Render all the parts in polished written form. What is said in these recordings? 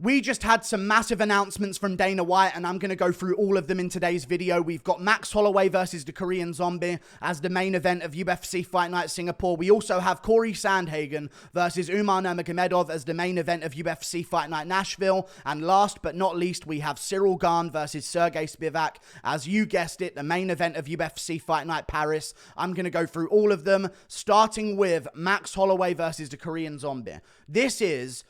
We just had some massive announcements from Dana White, and I'm going to go through all of them in today's video. We've got Max Holloway versus the Korean Zombie as the main event of UFC Fight Night Singapore. We also have Cory Sandhagen versus Umar Nurmagomedov as the main event of UFC Fight Night Nashville. And last but not least, we have Ciryl Gane versus Sergey Spivak as, you guessed it, the main event of UFC Fight Night Paris. I'm going to go through all of them, starting with Max Holloway versus the Korean Zombie. This is...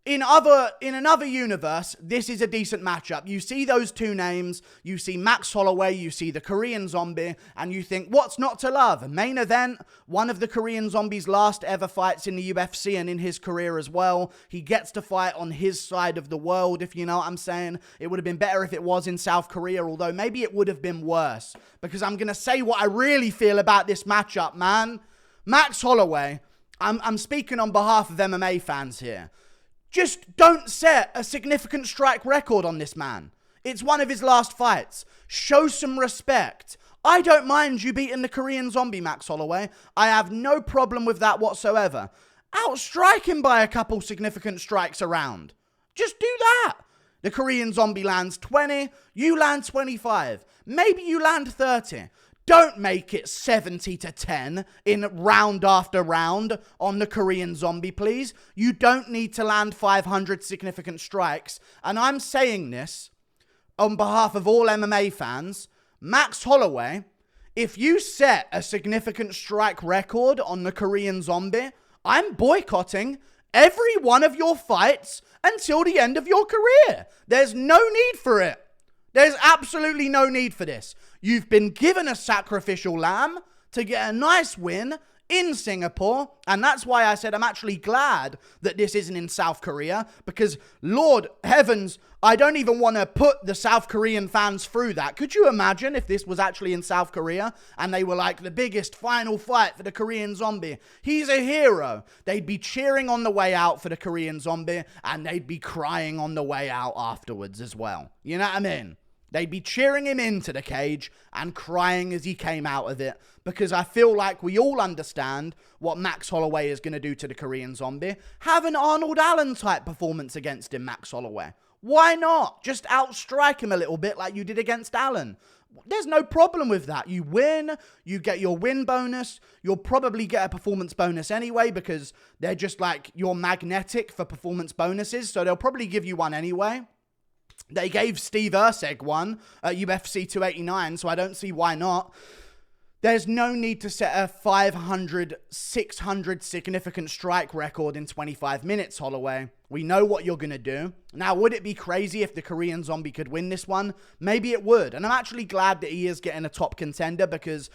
In another universe, this is a decent matchup. You see those two names, you see Max Holloway, you see the Korean Zombie, and you think, what's not to love? Main event, one of the Korean Zombie's last ever fights in the UFC and in his career as well. He gets to fight on his side of the world, if you know what I'm saying. It would have been better if it was in South Korea, although maybe it would have been worse. Because I'm going to say what I really feel about this matchup, man. Max Holloway, I'm speaking on behalf of MMA fans here. Just don't set a significant strike record on this man. It's one of his last fights. Show some respect. I don't mind you beating the Korean Zombie, Max Holloway. I have no problem with that whatsoever. Outstrike him by a couple significant strikes around. Just do that. The Korean Zombie lands 20, you land 25. Maybe you land 30. Don't make it 70-10 in round after round on the Korean Zombie, please. You don't need to land 500 significant strikes. And I'm saying this on behalf of all MMA fans. Max Holloway, if you set a significant strike record on the Korean Zombie, I'm boycotting every one of your fights until the end of your career. There's no need for it. There's absolutely no need for this. You've been given a sacrificial lamb to get a nice win in Singapore, and that's why I said I'm actually glad that this isn't in South Korea, because Lord heavens, I don't even want to put the South Korean fans through that. Could you imagine if this was actually in South Korea and they were like the biggest final fight for the Korean Zombie? He's a hero. They'd be cheering on the way out for the Korean Zombie, and they'd be crying on the way out afterwards as well. You know what I mean? They'd be cheering him into the cage and crying as he came out of it, because I feel like we all understand what Max Holloway is going to do to the Korean Zombie. Have an Arnold Allen type performance against him, Max Holloway. Why not? Just outstrike him a little bit like you did against Allen. There's no problem with that. You win, you get your win bonus. You'll probably get a performance bonus anyway, because they're just like, you're magnetic for performance bonuses, so they'll probably give you one anyway. They gave Steve Erceg one at UFC 289, so I don't see why not. There's no need to set a 500, 600 significant strike record in 25 minutes, Holloway. We know what you're going to do. Now, would it be crazy if the Korean Zombie could win this one? Maybe it would. And I'm actually glad that he is getting a top contender, because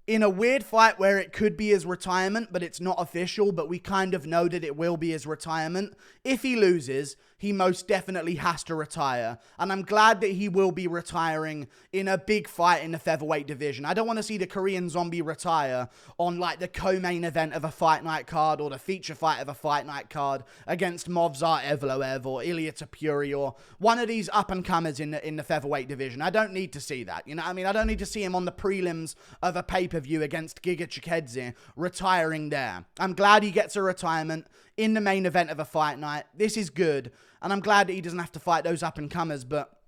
in a weird fight where it could be his retirement, but it's not official, but we kind of know that it will be his retirement, if he loses, he most definitely has to retire. And I'm glad that he will be retiring in a big fight in the featherweight division. I don't want to see the Korean Zombie retire on like the co-main event of a fight night card or the feature fight of a fight night card against Movsar Evloev or Ilia Topuria or one of these up-and-comers in the featherweight division. I don't need to see that. You know what I mean? I don't need to see him on the prelims of a pay-per-view against Giga Chikadze retiring there. I'm glad he gets a retirement in the main event of a fight night. This is good. And I'm glad that he doesn't have to fight those up-and-comers, but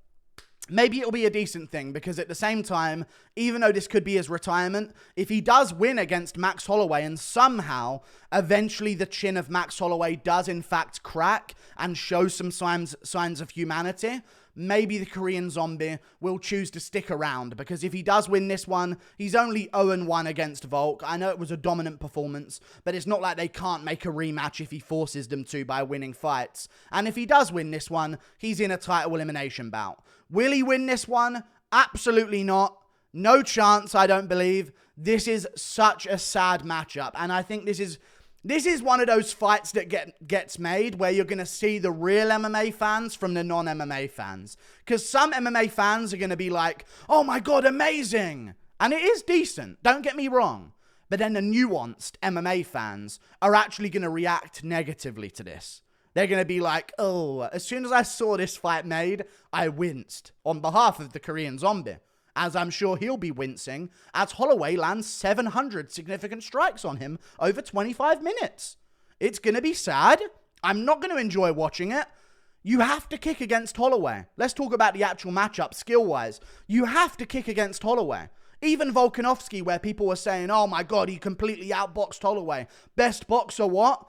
maybe it'll be a decent thing, because at the same time, even though this could be his retirement, if he does win against Max Holloway and somehow, eventually the chin of Max Holloway does in fact crack and show some signs of humanity, maybe the Korean Zombie will choose to stick around, because if he does win this one, he's only 0-1 against Volk. I know it was a dominant performance, but it's not like they can't make a rematch if he forces them to by winning fights. And if he does win this one, he's in a title elimination bout. Will he win this one? Absolutely not. No chance, I don't believe. This is such a sad matchup, and I think this is one of those fights that gets made where you're going to see the real MMA fans from the non-MMA fans. Because some MMA fans are going to be like, oh my God, amazing. And it is decent, don't get me wrong. But then the nuanced MMA fans are actually going to react negatively to this. They're going to be like, oh, as soon as I saw this fight made, I winced on behalf of the Korean Zombie. As I'm sure he'll be wincing, as Holloway lands 700 significant strikes on him over 25 minutes. It's going to be sad. I'm not going to enjoy watching it. You have to kick against Holloway. Let's talk about the actual matchup skill-wise. You have to kick against Holloway. Even Volkanovski, where people were saying, oh my God, he completely outboxed Holloway. Best boxer, what?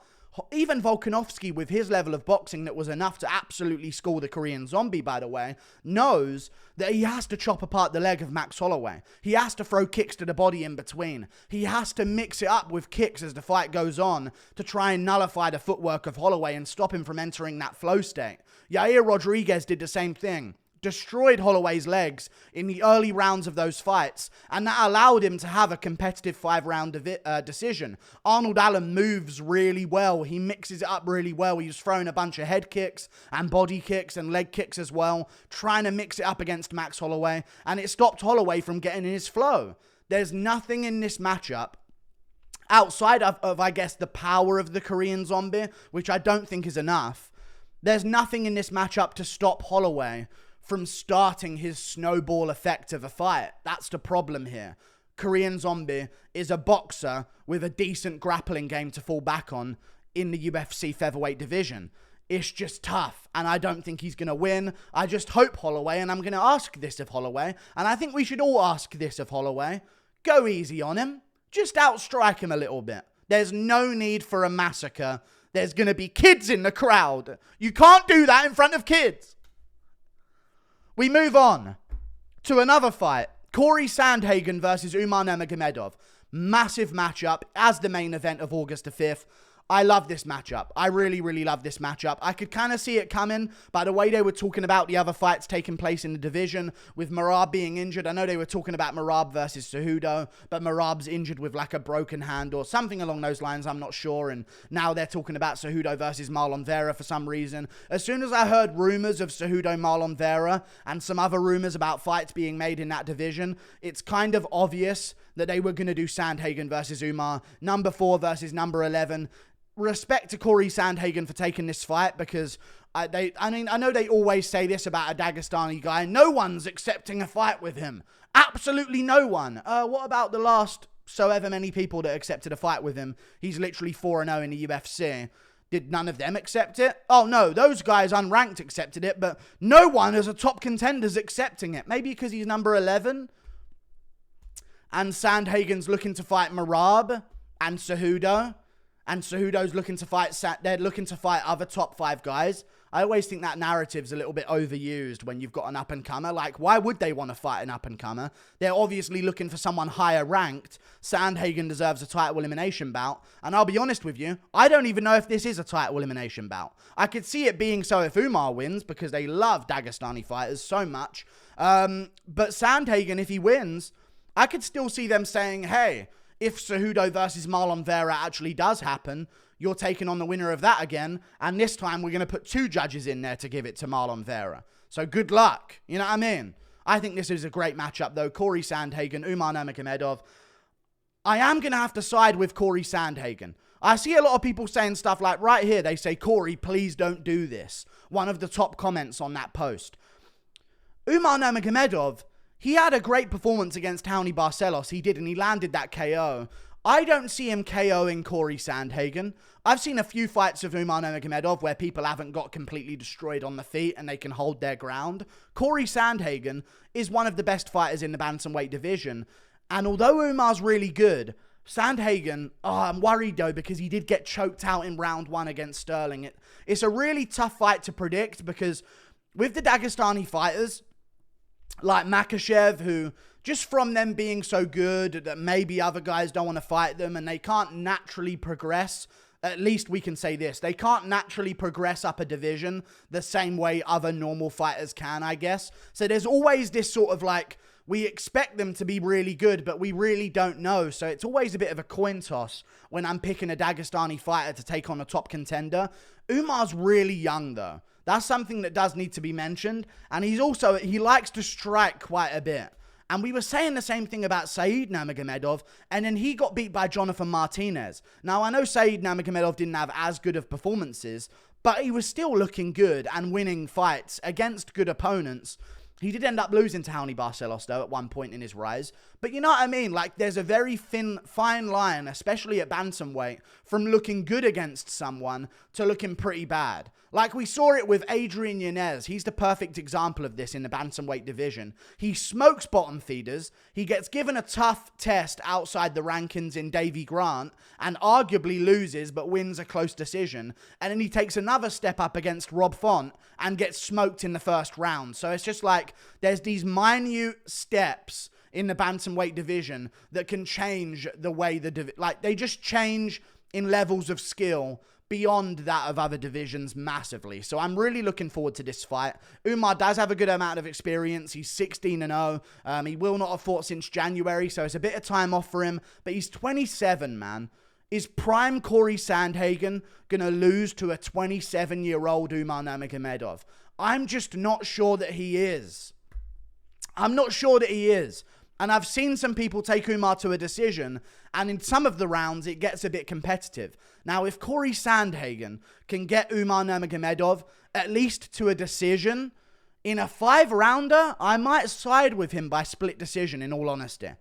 Even Volkanovski, with his level of boxing that was enough to absolutely school the Korean Zombie, by the way, knows that he has to chop apart the leg of Max Holloway. He has to throw kicks to the body in between. He has to mix it up with kicks as the fight goes on to try and nullify the footwork of Holloway and stop him from entering that flow state. Yair Rodriguez did the same thing. Destroyed Holloway's legs in the early rounds of those fights, and that allowed him to have a competitive 5-round decision. Arnold Allen moves really well. He mixes it up really well. He was throwing a bunch of head kicks and body kicks and leg kicks as well, trying to mix it up against Max Holloway, and it stopped Holloway from getting in his flow. There's nothing in this matchup outside of I guess, the power of the Korean Zombie, which I don't think is enough. There's nothing in this matchup to stop Holloway from starting his snowball effect of a fight. That's the problem here. Korean Zombie is a boxer with a decent grappling game to fall back on in the UFC featherweight division. It's just tough, and I don't think he's going to win. I just hope Holloway, and I'm going to ask this of Holloway, and I think we should all ask this of Holloway. Go easy on him. Just outstrike him a little bit. There's no need for a massacre. There's going to be kids in the crowd. You can't do that in front of kids. We move on to another fight. Cory Sandhagen versus Umar Nurmagomedov. Massive matchup as the main event of August the 5th. I love this matchup. I really, really love this matchup. I could kind of see it coming by the way they were talking about the other fights taking place in the division with Merab being injured. I know they were talking about Merab versus Cejudo, but Merab's injured with like a broken hand or something along those lines. I'm not sure. And now they're talking about Cejudo versus Marlon Vera for some reason. As soon as I heard rumors of Cejudo, Marlon Vera, and some other rumors about fights being made in that division, it's kind of obvious that they were going to do Sandhagen versus Umar, number 4 versus number 11. Respect to Cory Sandhagen for taking this fight, because I know they always say this about a Dagestani guy. No one's accepting a fight with him. Absolutely no one. What about the last so ever many people that accepted a fight with him? He's literally 4-0 in the UFC. Did none of them accept it? Oh no, those guys unranked accepted it, but no one as a top contender's accepting it. Maybe because he's number 11. And Sandhagen's looking to fight Merab and Cejudo. And Cejudo's looking to fight, they're looking to fight other top 5 guys. I always think that narrative's a little bit overused when you've got an up-and-comer. Like, why would they want to fight an up-and-comer? They're obviously looking for someone higher ranked. Sandhagen deserves a title elimination bout. And I'll be honest with you, I don't even know if this is a title elimination bout. I could see it being so if Umar wins, because they love Dagestani fighters so much. But Sandhagen, if he wins, I could still see them saying, hey, if Cejudo versus Marlon Vera actually does happen, you're taking on the winner of that again, and this time we're going to put 2 judges in there to give it to Marlon Vera. So good luck. You know what I mean? I think this is a great matchup, though. Cory Sandhagen, Umar Nurmagomedov. I am going to have to side with Cory Sandhagen. I see a lot of people saying stuff like, right here, they say, Cory, please don't do this. One of the top comments on that post. Umar Nurmagomedov, he had a great performance against Raoni Barcelos. He did, and he landed that KO. I don't see him KOing Cory Sandhagen. I've seen a few fights of Umar Nurmagomedov where people haven't got completely destroyed on the feet and they can hold their ground. Cory Sandhagen is one of the best fighters in the bantamweight division. And although Umar's really good, Sandhagen, I'm worried though, because he did get choked out in round 1 against Sterling. It's a really tough fight to predict, because with the Dagestani fighters, like Makhachev, who just from them being so good that maybe other guys don't want to fight them and they can't naturally progress, at least we can say this, they can't naturally progress up a division the same way other normal fighters can, I guess. So there's always this sort of like, we expect them to be really good, but we really don't know. So it's always a bit of a coin toss when I'm picking a Dagestani fighter to take on a top contender. Umar's really young though. That's something that does need to be mentioned. And he likes to strike quite a bit. And we were saying the same thing about Said Nurmagomedov, and then he got beat by Jonathan Martinez. Now, I know Said Nurmagomedov didn't have as good of performances, but he was still looking good and winning fights against good opponents. He did end up losing to Raoni Barcelos, though, at one point in his rise. But you know what I mean? Like, there's a very fine line, especially at bantamweight, from looking good against someone to looking pretty bad. Like, we saw it with Adrian Yanez. He's the perfect example of this in the bantamweight division. He smokes bottom feeders. He gets given a tough test outside the rankings in Davy Grant and arguably loses but wins a close decision. And then he takes another step up against Rob Font and gets smoked in the first round. So it's just like there's these minute steps in the bantamweight division that can change the way they just change in levels of skill beyond that of other divisions massively. So I'm really looking forward to this fight. Umar does have a good amount of experience. He's 16-0. He will not have fought since January, so it's a bit of time off for him. But he's 27, man. Is prime Cory Sandhagen going to lose to a 27-year-old Umar Nurmagomedov? I'm just not sure that he is. I'm not sure that he is. And I've seen some people take Umar to a decision, and in some of the rounds, it gets a bit competitive. Now, if Cory Sandhagen can get Umar Nurmagomedov at least to a decision, in a 5-rounder, I might side with him by split decision, in all honesty.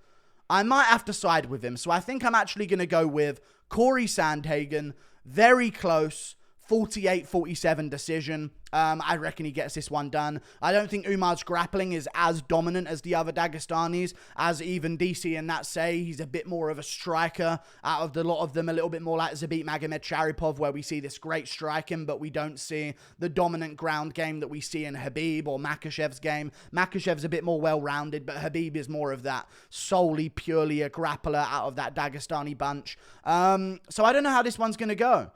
I might have to side with him. So I think I'm actually going to go with Cory Sandhagen, very close, 48-47 decision. I reckon he gets this one done. I don't think Umar's grappling is as dominant as the other Dagestanis, as even DC and that say. He's a bit more of a striker out of the lot of them, a little bit more like Zabit Magomedsharipov, where we see this great striking, but we don't see the dominant ground game that we see in Khabib or Makhachev's game. Makhachev's a bit more well-rounded, but Khabib is more of that solely, purely a grappler out of that Dagestani bunch. So I don't know how this one's going to go.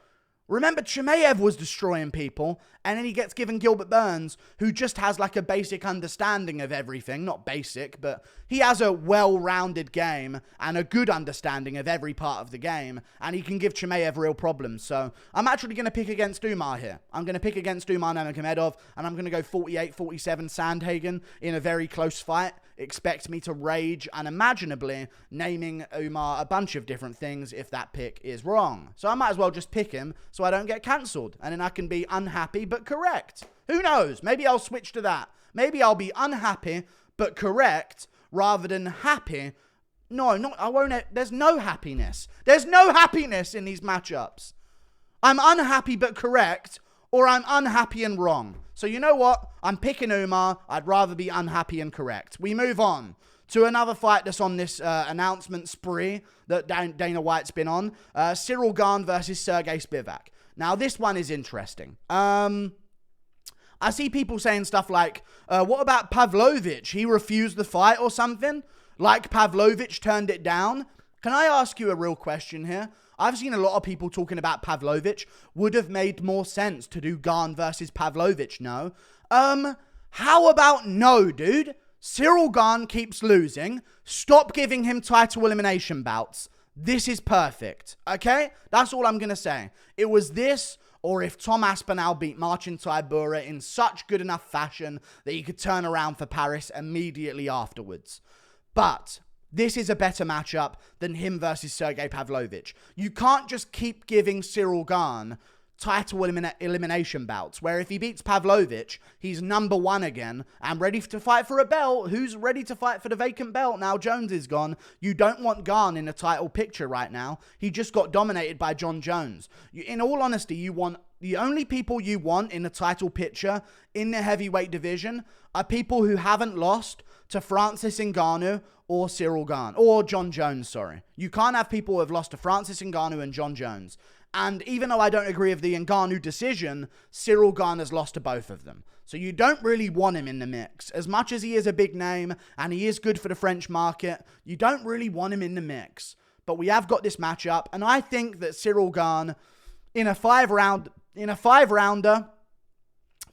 Remember, Chimaev was destroying people, and then he gets given Gilbert Burns, who just has like a basic understanding of everything. Not basic, but he has a well-rounded game and a good understanding of every part of the game, and he can give Chimaev real problems. So I'm actually going to pick against Umar here. I'm going to pick against Umar Nurmagomedov, and I'm going to go 48-47 Sandhagen in a very close fight. Expect me to rage unimaginably, naming Umar a bunch of different things if that pick is wrong. So I might as well just pick him so I don't get cancelled, and then I can be unhappy but correct. Who knows? Maybe I'll switch to that. Maybe I'll be unhappy but correct rather than happy. No, I won't. There's no happiness. There's no happiness in these matchups. I'm unhappy but correct, or I'm unhappy and wrong. So you know what? I'm picking Umar. I'd rather be unhappy and correct. We move on to another fight that's on this announcement spree that Dana White's been on. Ciryl Gane versus Sergey Spivak. Now, this one is interesting. I see people saying stuff like, what about Pavlovich? He refused the fight or something? Like Pavlovich turned it down? Can I ask you a real question here? I've seen a lot of people talking about Pavlovich. Would have made more sense to do Gane versus Pavlovich, no? How about no, dude? Ciryl Gane keeps losing. Stop giving him title elimination bouts. This is perfect, okay? That's all I'm going to say. It was this, or if Tom Aspinall beat Marcin Tybura in such good enough fashion that he could turn around for Paris immediately afterwards. But this is a better matchup than him versus Sergey Pavlovich. You can't just keep giving Ciryl Gane title elimination bouts, where if he beats Pavlovich, he's #1 again and ready to fight for a belt. Who's ready to fight for the vacant belt now Jones is gone? You don't want Gane in a title picture right now. He just got dominated by John Jones. In all honesty, you want the only people you want in the title picture in the heavyweight division are people who haven't lost to Francis Ngannou or Ciryl Gane, or John Jones, sorry. You can't have people who have lost to Francis Ngannou and John Jones. And even though I don't agree with the Ngannou decision, Ciryl Gane has lost to both of them. So you don't really want him in the mix. As much as he is a big name and he is good for the French market, you don't really want him in the mix. But we have got this matchup, and I think that Ciryl Gane in a 5-rounder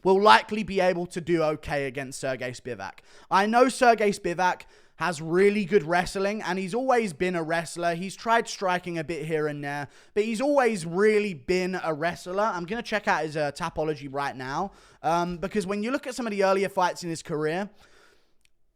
will likely be able to do okay against Sergey Spivak. I know Sergey Spivak has really good wrestling, and he's always been a wrestler. He's tried striking a bit here and there, but he's always really been a wrestler. I'm going to check out his Tapology right now, because when you look at some of the earlier fights in his career,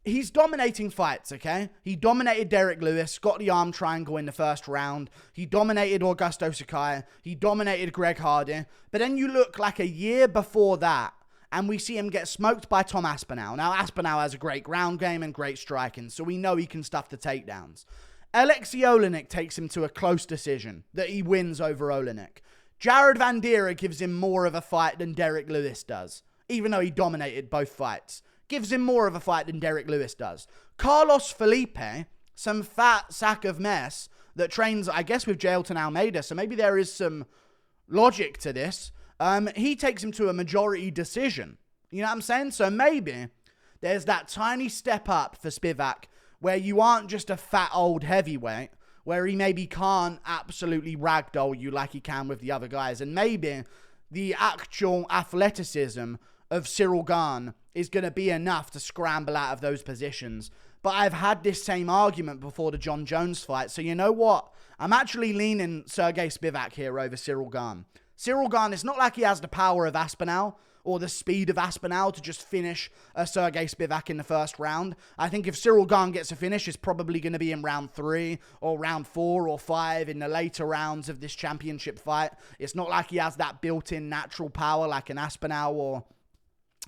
he's dominating fights, okay? He dominated Derek Lewis, got the arm triangle in the first round. He dominated Augusto Sakai. He dominated Greg Hardy. But then you look like a year before that, and we see him get smoked by Tom Aspinall. Now, Aspinall has a great ground game and great striking, so we know he can stuff the takedowns. Alexei Oleinik takes him to a close decision that he wins over Oleinik. Jared Vandeera gives him more of a fight than Derek Lewis does, even though he dominated both fights. Gives him more of a fight than Derek Lewis does. Carlos Felipe, some fat sack of mess that trains, I guess, with Jailton Almeida, so maybe there is some logic to this. He takes him to a majority decision. You know what I'm saying? So maybe there's that tiny step up for Spivak where you aren't just a fat old heavyweight, where he maybe can't absolutely ragdoll you like he can with the other guys. And maybe the actual athleticism of Ciryl Gane is going to be enough to scramble out of those positions. But I've had this same argument before the Jon Jones fight. So you know what? I'm actually leaning Sergey Spivak here over Ciryl Gane. Ciryl Gane, it's not like he has the power of Aspinall or the speed of Aspinall to just finish Sergey Spivak in the first round. I think if Ciryl Gane gets a finish, it's probably going to be in round 3 or round 4 or 5 in the later rounds of this championship fight. It's not like he has that built-in natural power like an Aspinall or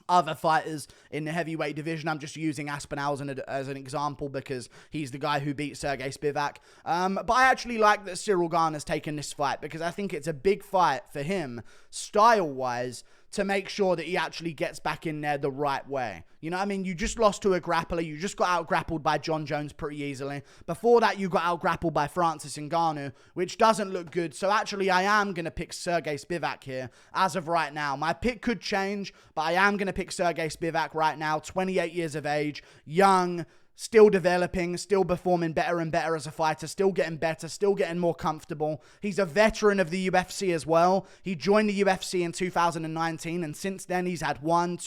other fighters in the heavyweight division. I'm just using Aspinall as an example because he's the guy who beat Sergey Spivak. But I actually like that Ciryl Gane has taken this fight because I think it's a big fight for him, style-wise, to make sure that he actually gets back in there the right way. You know what I mean? You just lost to a grappler. You just got out-grappled by Jon Jones pretty easily. Before that, you got out-grappled by Francis Ngannou, which doesn't look good. So actually, I am going to pick Sergey Spivak here as of right now. My pick could change, but I am going to pick Sergey Spivak right now. 28 years of age, young, still developing, still performing better and better as a fighter, still getting better, still getting more comfortable. He's a veteran of the UFC as well. He joined the UFC in 2019, and since then he's had 4,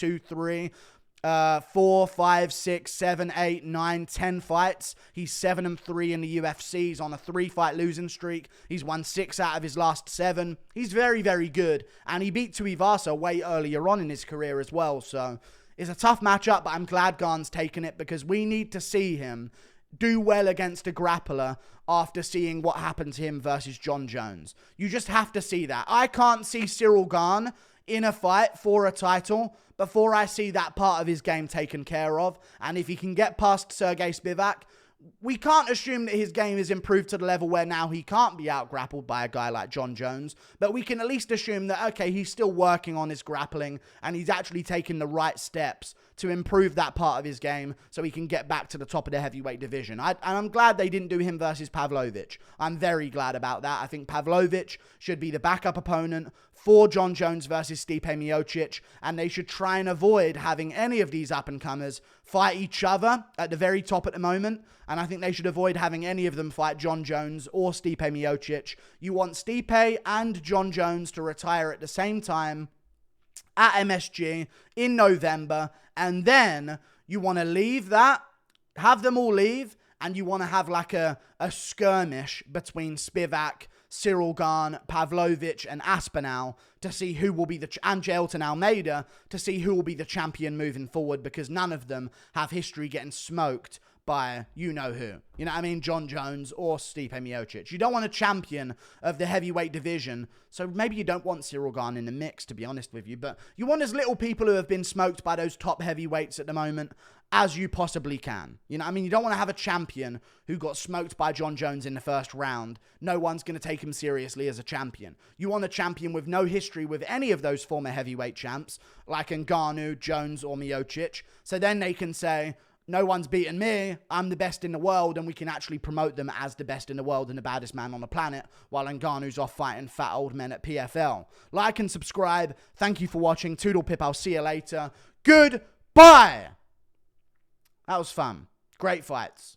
5, 6, 7, 8, 9, 10 fights. He's 7-3 in the UFC. He's on a 3-fight losing streak. He's won 6 out of his last 7. He's very, very good, and he beat Tuivasa way earlier on in his career as well, so it's a tough matchup, but I'm glad Gane's taken it because we need to see him do well against a grappler after seeing what happened to him versus Jon Jones. You just have to see that. I can't see Ciryl Gane in a fight for a title before I see that part of his game taken care of. And if he can get past Sergey Spivak, we can't assume that his game is improved to the level where now he can't be out-grappled by a guy like Jon Jones, but we can at least assume that, okay, he's still working on his grappling and he's actually taking the right steps to improve that part of his game so he can get back to the top of the heavyweight division. And I'm glad they didn't do him versus Pavlovich. I'm very glad about that. I think Pavlovich should be the backup opponent for Jon Jones versus Stipe Miocic, and they should try and avoid having any of these up-and-comers fight each other at the very top at the moment, and I think they should avoid having any of them fight Jon Jones or Stipe Miocic. You want Stipe and Jon Jones to retire at the same time at MSG in November, and then you want to leave that, have them all leave, and you want to have like a skirmish between Spivak, Ciryl Gane, Pavlovich, and Aspinall to see who will be and Jailton Almeida to see who will be the champion moving forward, because none of them have history getting smoked by you-know-who. You know what I mean? Jon Jones or Stipe Miocic. You don't want a champion of the heavyweight division, so maybe you don't want Ciryl Gane in the mix, to be honest with you, but you want as little people who have been smoked by those top heavyweights at the moment as you possibly can. You know what I mean? You don't want to have a champion who got smoked by Jon Jones in the first round. No one's going to take him seriously as a champion. You want a champion with no history with any of those former heavyweight champs, like Ngannou, Jones, or Miocic, so then they can say, no one's beaten me, I'm the best in the world, and we can actually promote them as the best in the world and the baddest man on the planet, while Ngannou's off fighting fat old men at PFL. Like and subscribe. Thank you for watching. Toodle pip, I'll see you later. Goodbye! That was fun. Great fights.